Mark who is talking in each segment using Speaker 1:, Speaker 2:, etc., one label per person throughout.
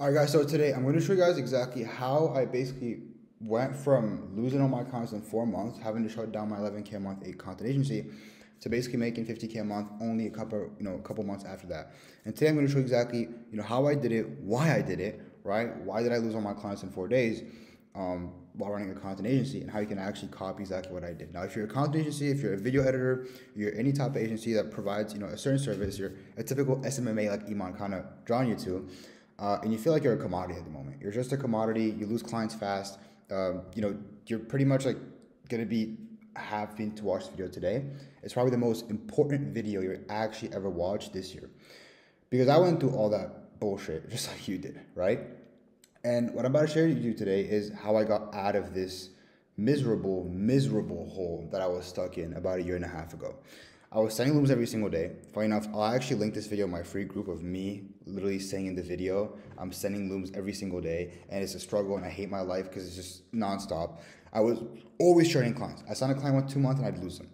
Speaker 1: All right, guys, so today I'm going to show you guys exactly how I basically went from losing all my clients in 4 months, having to shut down my 11K a month, 8 content agency, to basically making 50K a month only a couple months after that. And today I'm going to show you exactly, how I did it, why I did it, right? Why did I lose all my clients in 4 days while running a content agency, and how you can actually copy exactly what I did. Now, if you're a content agency, if you're a video editor, you're any type of agency that provides, a certain service, you're a typical SMMA like Iman kind of drawing you to, and you feel like you're a commodity at the moment. You're just a commodity. You lose clients fast. You're pretty much like gonna be having to watch this video today. It's probably the most important video you actually ever watched this year, because I went through all that bullshit just like you did, right? And what I'm about to share with you today is how I got out of this miserable hole that I was stuck in about a year and a half ago. I was sending looms every single day. Funny enough, I'll actually link this video in my free group of me literally saying in the video, I'm sending looms every single day, and it's a struggle, and I hate my life because it's just nonstop. I was always churning clients. I signed a client 1 2 months and I'd lose them.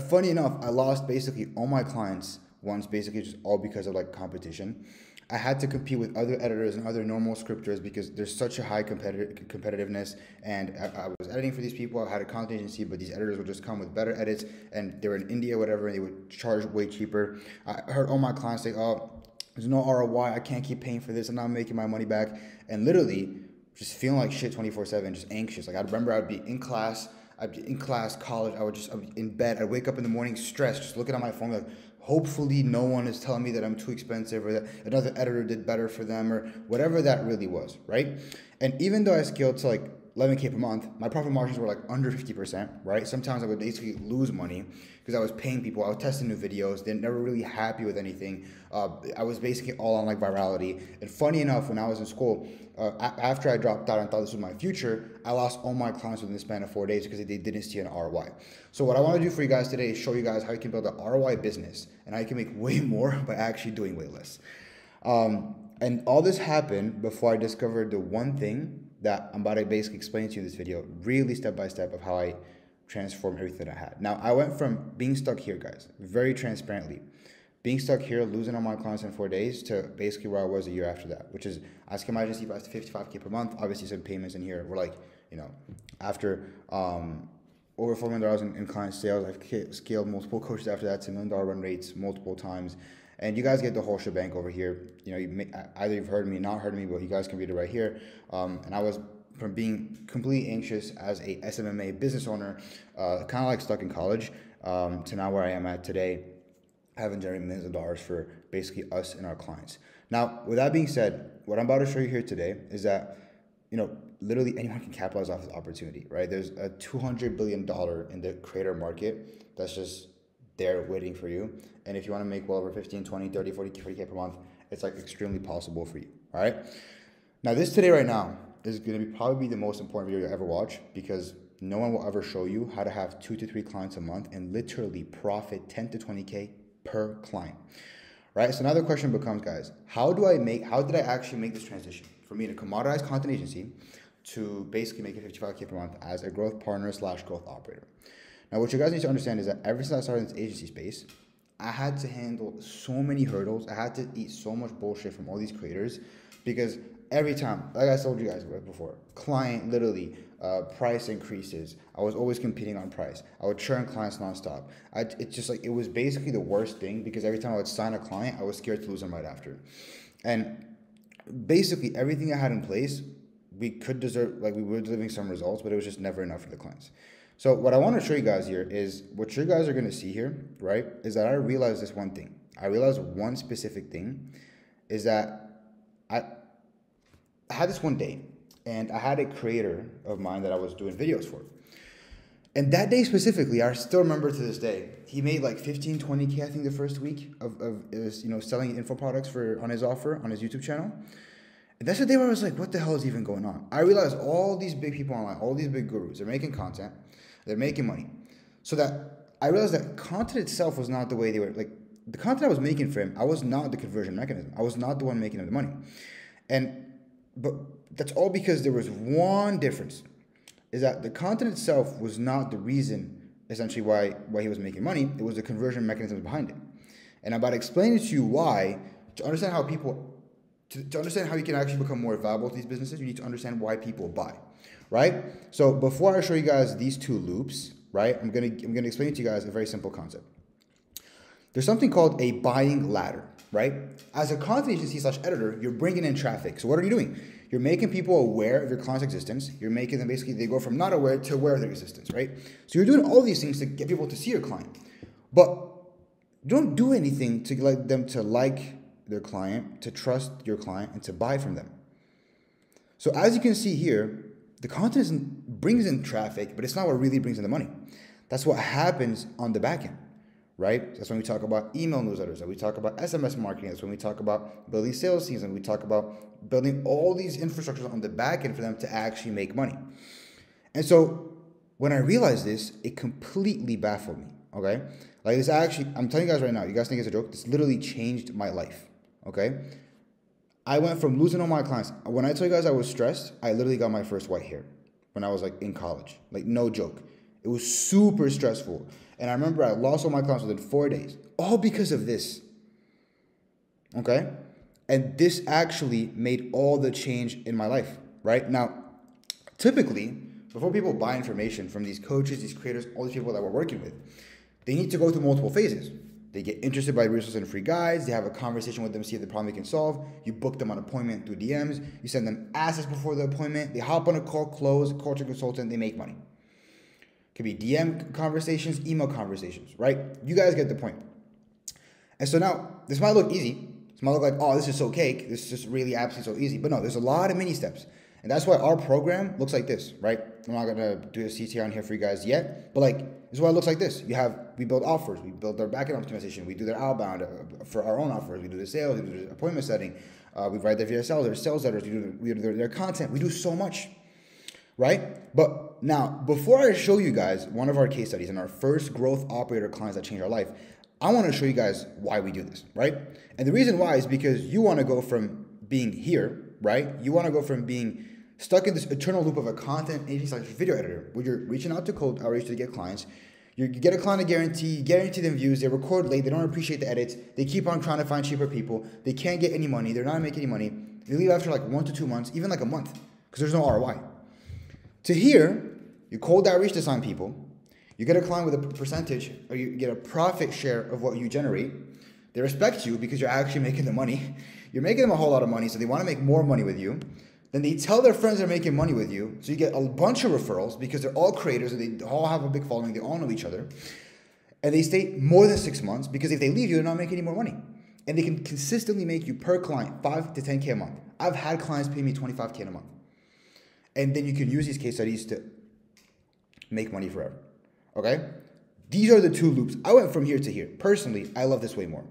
Speaker 1: Funny enough, I lost basically all my clients once, basically just all because of like competition. I had to compete with other editors and other normal scripters because there's such a high competitiveness, and I was editing for these people. I had a content agency, but these editors would just come with better edits, and they were in India or whatever, and they would charge way cheaper. I heard all my clients say, oh, there's no ROI, I can't keep paying for this, I'm not making my money back, and literally just feeling like shit 24/7, just anxious. Like I remember I'd be in class, college, I'd be in bed, I'd wake up in the morning stressed, just looking at my phone like, hopefully no one is telling me that I'm too expensive or that another editor did better for them or whatever that really was, right? And even though I scaled to like 11K per month, my profit margins were like under 50%, right? Sometimes I would basically lose money because I was paying people, I was testing new videos, they're never really happy with anything. I was basically all on like virality. And funny enough, when I was in school, after I dropped out and thought this was my future, I lost all my clients within the span of 4 days because they didn't see an ROI. So what I want to do for you guys today is show you guys how you can build an ROI business and how you can make way more by actually doing way less. And all this happened before I discovered the one thing that I'm about to basically explain to you in this video, really step by step of how I transformed everything I had. Now, I went from being stuck here, guys, very transparently, being stuck here, losing all my clients in 4 days, to basically where I was a year after that, which is I scaled my agency by 55K per month. Obviously, some payments in here were like, after over $4 million in client sales, I've scaled multiple coaches after that to $1 million run rates multiple times. And you guys get the whole shebang over here. Either you've heard me, not heard me, but you guys can read it right here. And I was from being completely anxious as a SMMA business owner, kind of like stuck in college, to now where I am at today, having generated millions of dollars for basically us and our clients. Now, with that being said, what I'm about to show you here today is that, literally anyone can capitalize off this opportunity, right? There's a $200 billion in the creator market that's just there waiting for you. And if you want to make well over 15, 20, 30, 40K per month, it's like extremely possible for you. All right. Now this today right now is going to be probably the most important video you'll ever watch, because no one will ever show you how to have 2 to 3 clients a month and literally profit 10 to 20K per client. Right. So now the question becomes, guys, how did I actually make this transition from being a commoditized content agency to basically making 55K per month as a growth partner / growth operator? Now, what you guys need to understand is that ever since I started in this agency space, I had to handle so many hurdles. I had to eat so much bullshit from all these creators, because every time, like I told you guys before, client literally price increases. I was always competing on price. I would churn clients nonstop. It's just like, it was basically the worst thing, because every time I would sign a client, I was scared to lose them right after. And basically everything I had in place, we were delivering some results, but it was just never enough for the clients. So what I want to show you guys here is what you guys are going to see here, right? Is that I realized this one thing. I realized one specific thing is that I had this one day, and I had a creator of mine that I was doing videos for. And that day specifically, I still remember to this day, he made like 15, 20K, I think, the first week of selling info products on his offer on his YouTube channel. And that's the day where I was like, what the hell is even going on? I realized all these big people online, all these big gurus, they're making content, they're making money. So that I realized that content itself was not the way they were, like the content I was making for him, I was not the conversion mechanism. I was not the one making him the money. But that's all because there was one difference, is that the content itself was not the reason essentially why he was making money. It was the conversion mechanisms behind it. And I'm about to explain to you why, to understand how people to understand how you can actually become more valuable to these businesses, you need to understand why people buy, right? So before I show you guys these two loops, right, I'm gonna explain to you guys a very simple concept. There's something called a buying ladder, right? As a content agency / editor, you're bringing in traffic. So what are you doing? You're making people aware of your client's existence. You're making them basically, they go from not aware to aware of their existence, right? So you're doing all these things to get people to see your client. But you don't do anything to get them to like their client, to trust your client, and to buy from them. So as you can see here, the content brings in traffic, but it's not what really brings in the money. That's what happens on the back end, right? That's when we talk about email newsletters, and we talk about SMS marketing. That's when we talk about building sales teams, and we talk about building all these infrastructures on the back end for them to actually make money. And so when I realized this, it completely baffled me, okay? Like this actually, I'm telling you guys right now, you guys think it's a joke? This literally changed my life, okay? I went from losing all my clients. When I tell you guys I was stressed, I literally got my first white hair when I was like in college. Like no joke. It was super stressful. And I remember I lost all my clients within 4 days. All because of this. Okay? And this actually made all the change in my life, right? Now, typically, before people buy information from these coaches, these creators, all these people that we're working with, they need to go through multiple phases. They get interested by resources and free guides. They have a conversation with them, see if the problem they can solve. You book them on appointment through DMs. You send them assets before the appointment. They hop on a call, close, coaching consultant. They make money. Could be DM conversations, email conversations, right? You guys get the point. And so now, this might look easy. This might look like, oh, this is so cake. This is just really absolutely so easy. But no, there's a lot of mini steps. And that's why our program looks like this, right? I'm not going to do a CTA on here for you guys yet, but like, this is why it looks like this. We build offers, we build their backend optimization, we do their outbound for our own offers, we do the sales, we do the appointment setting, we write their VSLs, their sales letters, we do their content, we do so much, right? But now, before I show you guys one of our case studies and our first growth operator clients that changed our life, I want to show you guys why we do this, right? And the reason why is because you want to go from being here, right? You want to go from being stuck in this eternal loop of a content agency like video editor, where you're reaching out to cold outreach to get clients. You get a client a guarantee, you guarantee them views, they record late, they don't appreciate the edits, they keep on trying to find cheaper people, they can't get any money, they're not making any money, they leave after like 1 to 2 months, even like a month, because there's no ROI. To here, you cold outreach to sign people, you get a client with a percentage, or you get a profit share of what you generate. They respect you because you're actually making the money. You're making them a whole lot of money, so they want to make more money with you. Then they tell their friends they're making money with you. So you get a bunch of referrals because they're all creators and they all have a big following. They all know each other. And they stay more than 6 months because if they leave you, they're not making any more money. And they can consistently make you per client 5 to 10K a month. I've had clients pay me 25K a month. And then you can use these case studies to make money forever. Okay? These are the two loops. I went from here to here. Personally, I love this way more.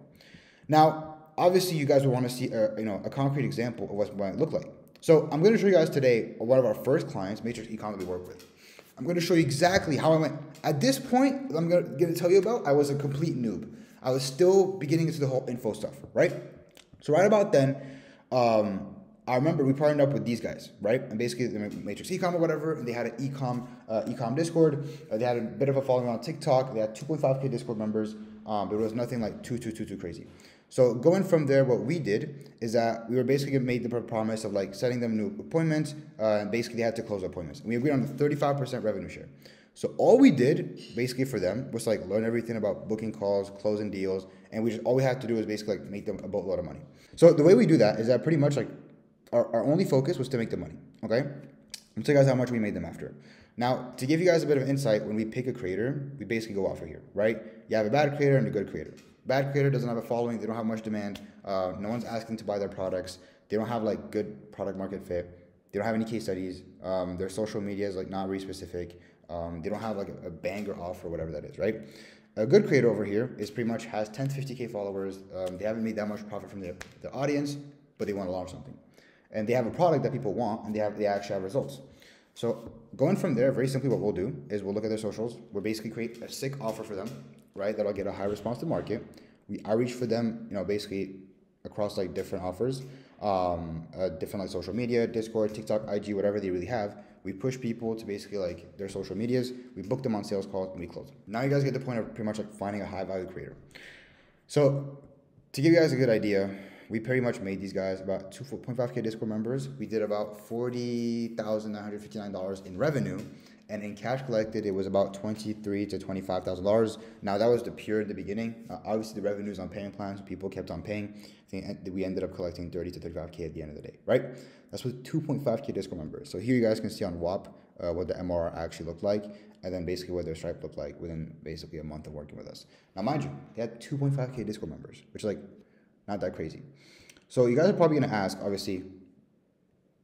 Speaker 1: Now, obviously, you guys will want to see a concrete example of what it might look like. So I'm going to show you guys today one of our first clients, Matrix Ecom, that we work with. I'm going to show you exactly how I went. At this point, I'm going to tell you about, I was a complete noob. I was still beginning into the whole info stuff, right? So right about then, I remember we partnered up with these guys, right? And basically, Matrix Ecom or whatever, and they had an ecom Discord. They had a bit of a following on TikTok. They had 2.5K Discord members, but it was nothing like too crazy. So going from there, what we did is that we were basically made the promise of like setting them new appointments, and basically they had to close appointments. And we agreed on the 35% revenue share. So all we did basically for them was like learn everything about booking calls, closing deals, and all we had to do was basically like make them a boatload of money. So the way we do that is that pretty much like our only focus was to make the money, okay? I'll tell you guys how much we made them after. Now, to give you guys a bit of insight, when we pick a creator, we basically go off of here, right? You have a bad creator and a good creator. Bad creator doesn't have a following, they don't have much demand, no one's asking to buy their products, they don't have like good product market fit, they don't have any case studies, their social media is like not really specific, they don't have like a banger offer or whatever that is, right? A good creator over here is pretty much has 10 to 50K followers, they haven't made that much profit from their audience, but they want to launch something. And they have a product that people want, and they actually have results. So going from there, very simply what we'll do is we'll look at their socials. We'll basically create a sick offer for them, right? That'll get a high response to market. We outreach for them, basically across like different offers, different like social media, Discord, TikTok, IG, whatever they really have. We push people to basically like their social medias. We book them on sales calls and we close them. Now you guys get the point of pretty much like finding a high value creator. So to give you guys a good idea, we pretty much made these guys about 2.5K Discord members. We did about $40,959 in revenue. And in cash collected, it was about $23,000 to $25,000. Now, that was the pure in the beginning. Obviously, the revenues on payment plans, people kept on paying. I think we ended up collecting 30 to 35K at the end of the day, right? That's with 2.5K Discord members. So here you guys can see on WAP what the MRR actually looked like, and then basically what their Stripe looked like within basically a month of working with us. Now, mind you, they had 2.5K Discord members, which is like not that crazy. So you guys are probably going to ask, obviously,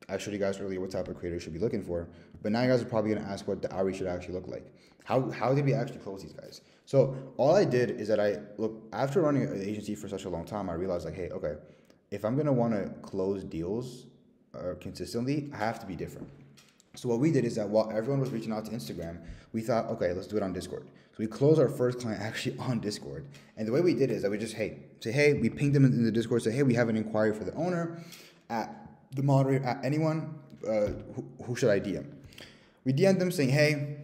Speaker 1: I showed you guys earlier what type of creator you should be looking for, but now you guys are probably going to ask what the outreach should actually look like. How did we actually close these guys? So all I did is that after running an agency for such a long time, I realized like, hey, okay, if I'm going to want to close deals consistently, I have to be different. So what we did is that while everyone was reaching out to Instagram, we thought, okay, let's do it on Discord. So we closed our first client actually on Discord. And the way we did is that we just, say, hey, we pinged them in the Discord, say, hey, we have an inquiry for the owner, at the moderator, at anyone, who should I DM? We DM'd them saying, hey,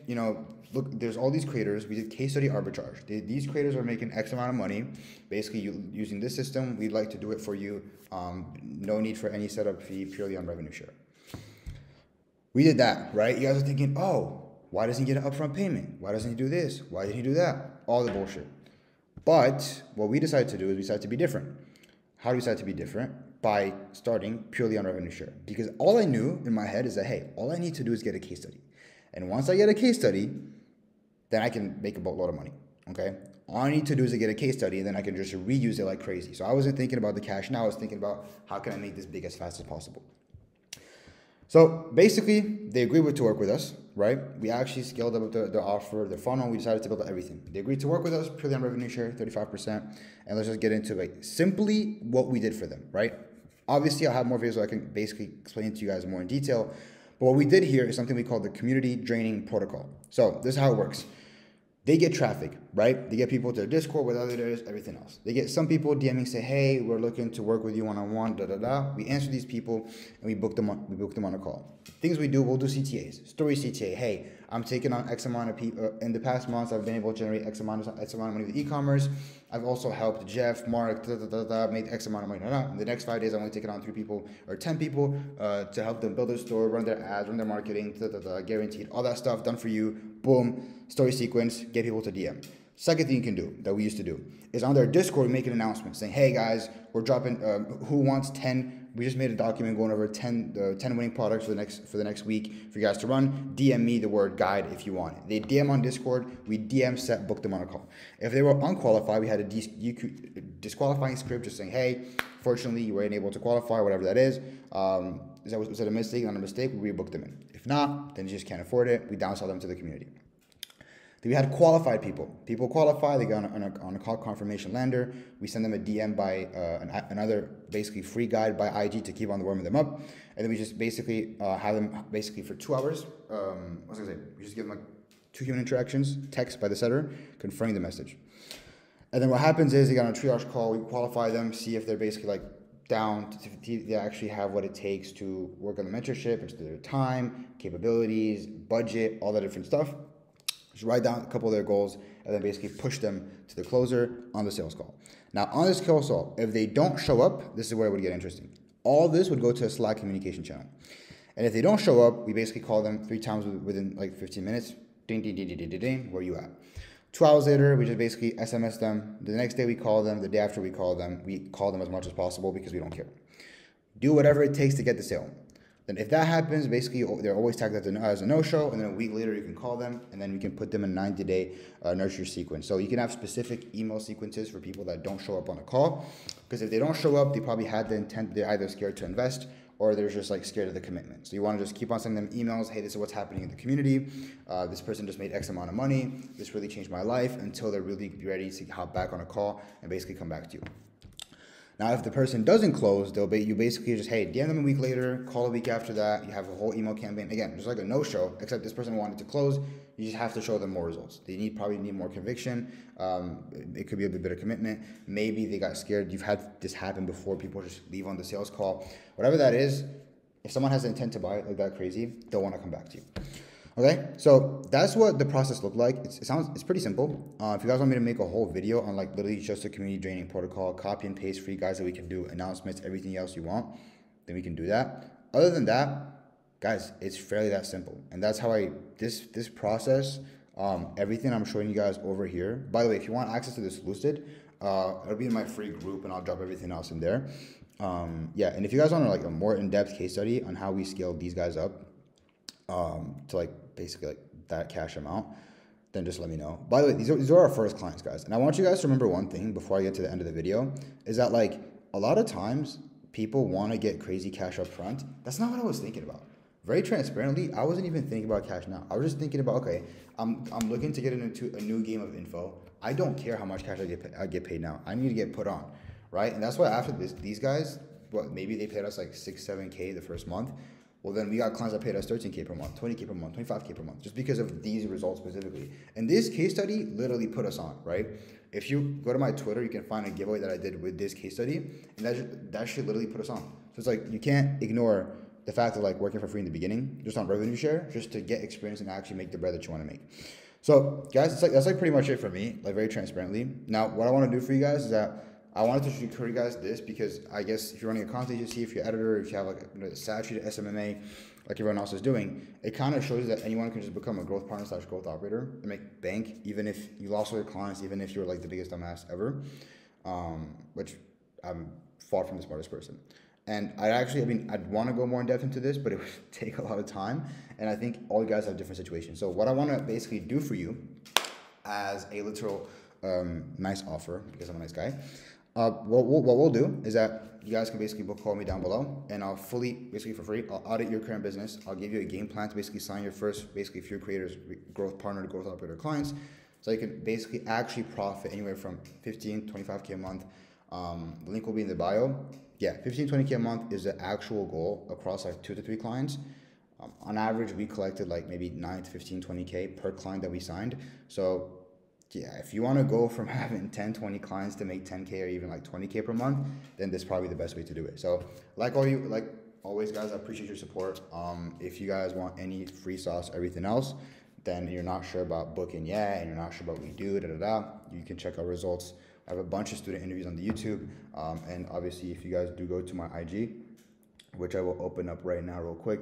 Speaker 1: look, there's all these creators. We did case study arbitrage. These creators are making X amount of money. Basically, using this system, we'd like to do it for you. No need for any setup fee, purely on revenue share. We did that, right? You guys are thinking, oh, why doesn't he get an upfront payment? Why doesn't he do this? Why didn't he do that? All the bullshit. But what we decided to do is we decided to be different. How do we decide to be different? By starting purely on revenue share. Because all I knew in my head is that, hey, all I need to do is get a case study. And once I get a case study, then I can make a boatload of money, okay? All I need to do is to get a case study, and then I can just reuse it like crazy. So I wasn't thinking about the cash now. I was thinking about how can I make this big as fast as possible. So basically, they agreed to work with us, right? We actually scaled up the offer, the funnel. We decided to build everything. They agreed to work with us purely on revenue share, 35%. And let's just get into simply what we did for them, right? Obviously, I'll have more videos so I can basically explain it to you guys more in detail. But what we did here is something we call the community draining protocol. So this is how it works. They get traffic, right? They get people to their Discord with others, everything else. They get some people DMing, say, hey, we're looking to work with you one-on-one, da-da-da. We answer these people, and we book them on a call. Things we do, we'll do CTAs. Story CTA, hey, I'm taking on X amount of people. In the past months, I've been able to generate X amount of money with e-commerce. I've also helped Jeff, Mark, made X amount of money. In the next 5 days, I'm only taking on 3 people or 10 people to help them build their store, run their ads, run their marketing, guaranteed, all that stuff done for you. Boom, story sequence, get people to DM. Second thing you can do that we used to do is on their Discord, we make an announcement saying, hey guys, we're dropping, who wants 10, we just made a document going over 10 winning products for the next week for you guys to run. DM me the word guide if you want it. They DM on Discord, we DM set, book them on a call. If they were unqualified, we had a disqualifying script just saying, hey, fortunately you weren't able to qualify, whatever that is. Was that a mistake? Not a mistake, we rebooked them in. If not, then you just can't afford it. We downsell them to the community. Then we had qualified people. People qualify, they go on a call confirmation lander. We send them a DM by another basically free guide by IG to keep on warming them up. And then we just basically have them basically for 2 hours. We just give them like 2 human interactions, text by the setter, confirming the message. And then what happens is they got on a triage call, we qualify them, see if they're basically like down to they actually have what it takes to work on the mentorship, it's their time, capabilities, budget, all that different stuff. Just write down a couple of their goals and then basically push them to the closer on the sales call. Now on this sales call, if they don't show up, this is where it would get interesting. All this would go to a Slack communication channel. And if they don't show up, we basically call them 3 times within like 15 minutes. Ding, ding, ding, ding, ding, ding, ding, where you at? 2 hours later, we just basically SMS them. The next day we call them. The day after we call them. We call them as much as possible because we don't care. Do whatever it takes to get the sale. Then if that happens, basically they're always tagged as a no-show, and then a week later you can call them, and then we can put them in a 90-day nurture sequence. So you can have specific email sequences for people that don't show up on a call, because if they don't show up, they probably had the intent, they're either scared to invest, or they're just like scared of the commitment. So you want to just keep on sending them emails, hey, this is what's happening in the community, this person just made X amount of money, this really changed my life, until they're really ready to hop back on a call and basically come back to you. Now, if the person doesn't close, you basically just, hey, DM them a week later, call a week after that, you have a whole email campaign. Again, just like a no-show, except this person wanted to close, you just have to show them more results. They probably need more conviction. It could be a bit of commitment. Maybe they got scared. You've had this happen before. People just leave on the sales call. Whatever that is, if someone has the intent to buy it like that crazy, they'll want to come back to you. Okay, so that's what the process looked like. It's pretty simple. If you guys want me to make a whole video on like literally just a community draining protocol, copy and paste for you guys that we can do announcements, everything else you want, then we can do that. Other than that, guys, it's fairly that simple. And that's how this process, everything I'm showing you guys over here. By the way, if you want access to this Lucid, it'll be in my free group and I'll drop everything else in there. Yeah, and if you guys want like a more in-depth case study on how we scaled these guys up to like basically like that cash amount, then just let me know. By the way, these are our first clients, guys. And I want you guys to remember one thing before I get to the end of the video, is that like a lot of times people want to get crazy cash up front. That's not what I was thinking about. Very transparently, I wasn't even thinking about cash now. I was just thinking about, okay, I'm looking to get into a new game of info. I don't care how much cash I get paid now. I need to get put on, right? And that's why after these guys, maybe they paid us like 6, 7K the first month. Well, then we got clients that paid us 13K per month, 20K per month, 25K per month, just because of these results specifically. And this case study literally put us on, right? If you go to my Twitter, you can find a giveaway that I did with this case study, and that shit literally put us on. So it's like, you can't ignore the fact of like working for free in the beginning, just on revenue share, just to get experience and actually make the bread that you want to make. So guys, that's like pretty much it for me, like very transparently. Now, what I want to do for you guys is that I wanted to show you guys this because I guess if you're running a content agency, if you're an editor, if you have like a saturated SMMA, like everyone else is doing, it kind of shows that anyone can just become a growth partner / growth operator and make bank, even if you lost all your clients, even if you're like the biggest dumbass ever, which I'm far from the smartest person. And I'd want to go more in depth into this, but it would take a lot of time. And I think all you guys have different situations. So what I want to basically do for you as a literal nice offer, because I'm a nice guy, what we'll do is that you guys can basically call me down below, and I'll basically for free, I'll audit your current business. I'll give you a game plan to basically sign your first, basically few creators, growth partner to growth operator clients. So you can basically actually profit anywhere from 15, 25K a month. The link will be in the bio. Yeah, 15, 20K a month is the actual goal across like 2 to 3 clients. On average, we collected like maybe 9 to 15, 20K per client that we signed. So yeah, if you want to go from having 10, 20 clients to make 10K or even like 20K per month, then this is probably the best way to do it. So like always, guys, I appreciate your support. If you guys want any free sauce, everything else, then you're not sure about booking yet, and you're not sure about what we do, you can check our results. I have a bunch of student interviews on the YouTube. And obviously, if you guys do go to my IG, which I will open up right now real quick,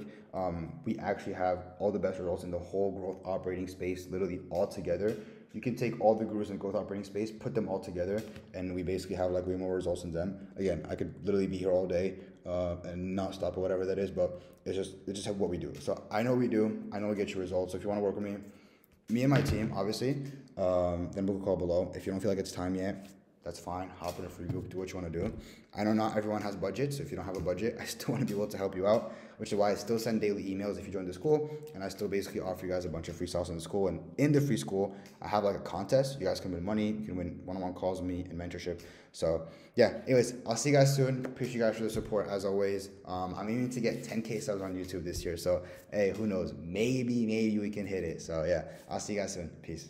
Speaker 1: we actually have all the best results in the whole growth operating space, literally all together. You can take all the gurus in growth operating space, put them all together, and we basically have like way more results than them. Again, I could literally be here all day and not stop or whatever that is, but it's just what we do. So I know what we do. I know we get you results. So if you want to work with me and my team, obviously, then book a call below. If you don't feel like it's time yet, that's fine. Hop in a free group, do what you want to do. I know not everyone has budget, so if you don't have a budget, I still want to be able to help you out, which is why I still send daily emails if you join the school, and I still basically offer you guys a bunch of free sauce in the school. And in the free school, I have like a contest. You guys can win money, you can win one-on-one calls with me and mentorship. So yeah, anyways, I'll see you guys soon. Appreciate you guys for the support as always. I'm aiming to get 10K subs on YouTube this year, so hey, who knows? Maybe we can hit it. So yeah, I'll see you guys soon. Peace.